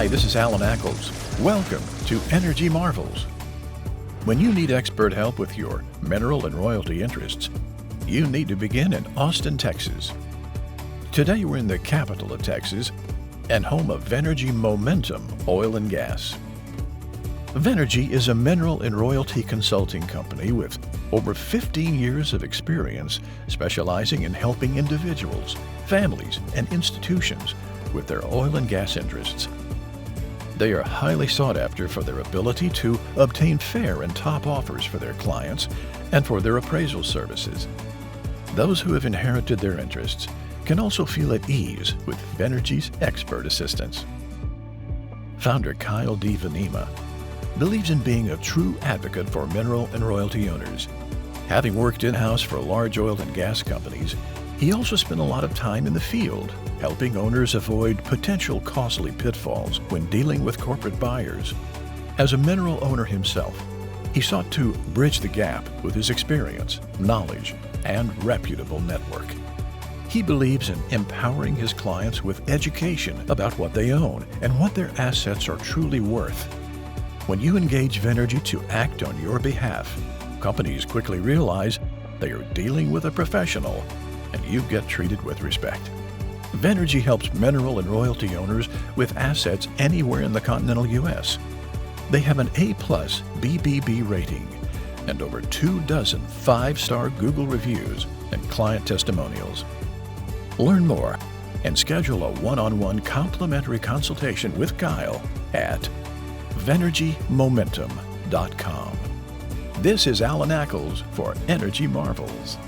Hi, this is Alan Ackles. Welcome to Energy Marvels. When you need expert help with your mineral and royalty interests, you need to begin in Austin, Texas. Today we're in the capital of Texas and home of Venergy Momentum Oil and Gas. Venergy is a mineral and royalty consulting company with over 15 years of experience specializing in helping individuals, families, and institutions with their oil and gas interests. They are highly sought after for their ability to obtain fair and top offers for their clients and for their appraisal services. Those who have inherited their interests can also feel at ease with Venergy's expert assistance. Founder Kyle D. Venema believes in being a true advocate for mineral and royalty owners. Having worked in-house for large oil and gas companies, he also spent a lot of time in the field, helping owners avoid potential costly pitfalls when dealing with corporate buyers. As a mineral owner himself, he sought to bridge the gap with his experience, knowledge, and reputable network. He believes in empowering his clients with education about what they own and what their assets are truly worth. When you engage Venergy to act on your behalf, companies quickly realize they are dealing with a professional, and you get treated with respect. Venergy helps mineral and royalty owners with assets anywhere in the continental U.S. They have an A+ BBB rating and over 24 5-star Google reviews and client testimonials. Learn more and schedule a one-on-one complimentary consultation with Kyle at VenergyMomentum.com. This is Alan Ackles for Energy Marvels.